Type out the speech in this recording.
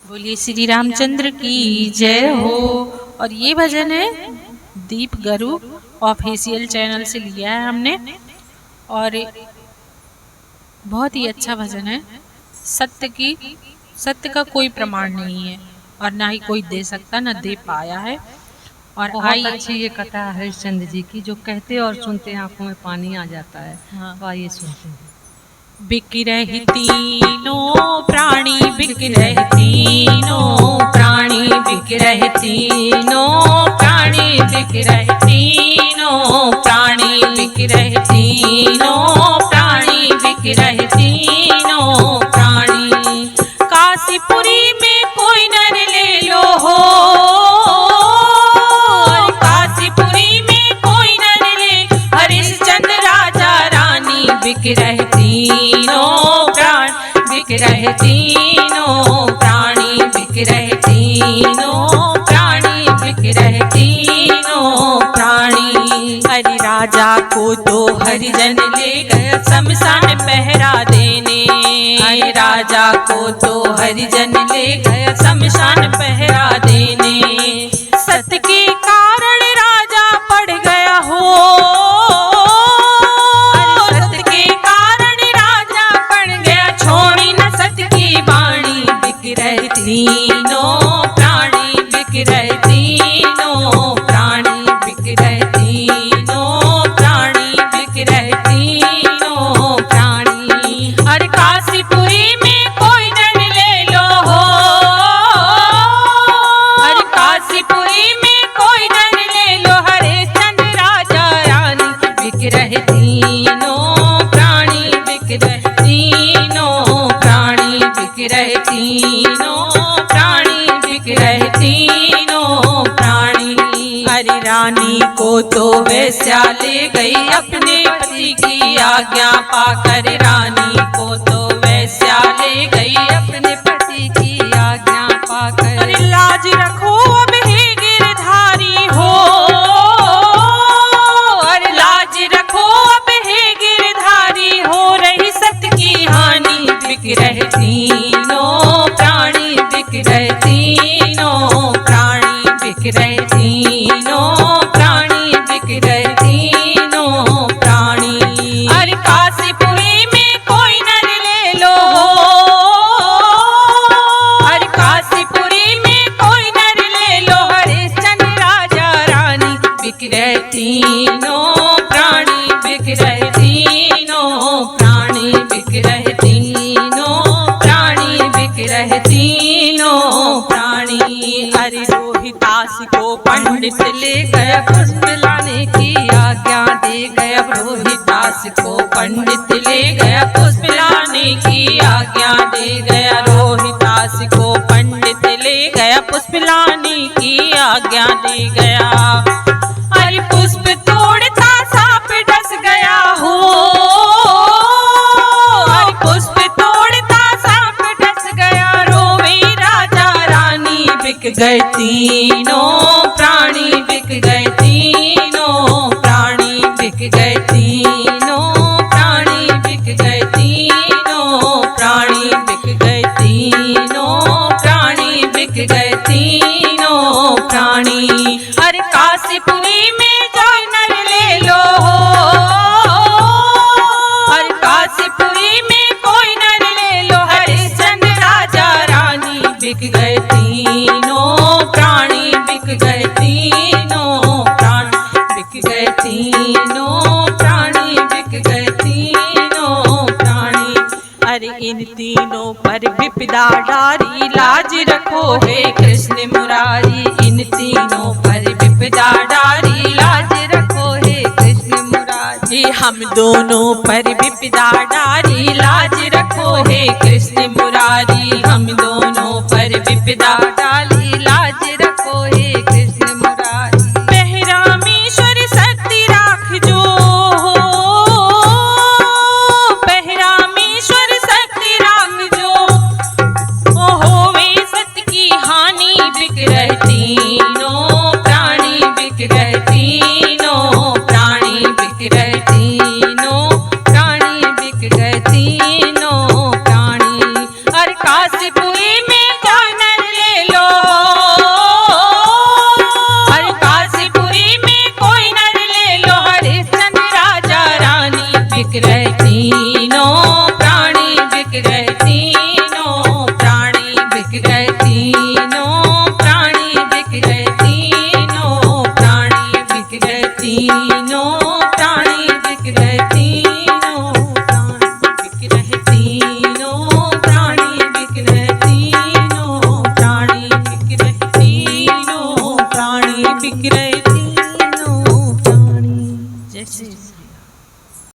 बोलिए श्री रामचंद्र की जय हो। और ये भजन है दीप गुरु ऑफिशियल चैनल से लिया है हमने, और बहुत ही अच्छा भजन है। सत्य का कोई प्रमाण नहीं है और ना ही कोई दे सकता, ना दे पाया है। और बहुत अच्छी ये कथा है हरिश्चंद्र जी की, जो कहते और सुनते हैं आंखों में पानी आ जाता है। हाँ। तो आइए सुनते हैं। बिक रही तीनों प्राणी, बिक रही तीनों प्राणी, बिक रही तीनों प्राणी, बिक रही तीनों प्राणी, बिक रही तीनों प्राणी, बिक रही तीनों प्राणी। काशीपुरी में कोई नर ले लो हो, काशीपुरी में कोई नर ले, हरिश्चंद्र राजा रानी, बिक रही तीनों प्राण, बिक रहे तीनों प्राणी, बिक रहे तीनों प्राणी, बिक रहे तीनों प्राणी। हरि राजा को तो हरिजन ले गए शमशान पहरा देने, हरि राजा को तो हरिजन ले गए शमशान पहरा देने। सत्य के कारण राजा पड़ गया हो, तीनों प्राणी, बिक रहे तीनों प्राणी, बिक रहे तीनों प्राणी, बिक रहे तीनों प्राणी। अरे काशीपुरी में कोई नर ले लो हो, अरे काशीपुरी में कोई नर ले लो, हरिश्चंद्र राजा रानी, बिक रहे तीनों प्राणी, बिक रहे तीनों प्राणी, बिक रहे तीनों तीनों प्राणी। हरि रानी को तो वैश्या ले गई अपने पति की आज्ञा पाकर, रानी को तो वैश्या ले गई अपने पति की आज्ञा पाकर। अरे लाज रखो अब हे गिरधारी हो, अरे लाज रखो अब हे गिरधारी, हो रही सत्य की हानि, बिक रहे तीनों प्राणी, बिक रहे तीनों प्राणी, बिक रहे तीनों प्राणी, बिक रहे तीनों प्राणी। अरे काशीपुरी में कोई नर ले लो, अरे काशीपुरी में कोई नर ले लो, हरिश्चंद्र राजा रानी, बिक रहे तीनों प्राणी, बिक रहे तीनों प्राणी, बिक रहे तीनों प्राणी, बिक रहे तीनों प्राणी। हरि रोहिदास को पंडित ले गया पुष्प लाने की आज्ञा दे गया, रोहिदास को पंडित ले गया पुष्प लाने की आज्ञा दे गया, रोहिदास को पंडित ले गया पुष्प लाने की आज्ञा दे गया। हरि पुष्प तोड़ता सांप डस गया हो, हरि पुष्प तोड़ता सांप डस गया, रोवे राजा रानी, बिक गए तीनों प्राणी, बिक गए तीनों प्राणी, बिक गए तीनों प्राणी, बिक गए तीनों प्राणी, बिक गए तीनों प्राणी, बिक गए तीनों प्राणी। हर काशीपुरी में कोई नर ले लो, हर काशीपुरी में कोई नर ले लो, हरिश्चंद्र राजा रानी, बिक गए तीनों प्राणी, बिक गए तीनों प्राणी, बिक गए तीनों प्राणी, बिक गए तीनों प्राणी। अरे इन तीनों पर विपदा डारी, लाज रखो हे कृष्ण मुरारी, इन तीनों पर विपदा डारी, लाज रखो हे कृष्ण मुरारी। हम दोनों पर विपदा डारी, लाज रखो हे कृष्ण मुरारी, हम दोनों पर विपदा डाली, लाज रखो हे कृष्ण मुरारी। बहरामेश्वर शक्ति राख जो, बहरामेश्वर शक्ति राख जो, ओ होवे सत्य की हानि, बिक रहे तीनों प्राणी, बिक रहे तीनों प्राणी, बिक रहे तीनों प्राणी, बिक गए तीनों प्राणी। हर काशीपुरी में कोई नर गए तीनों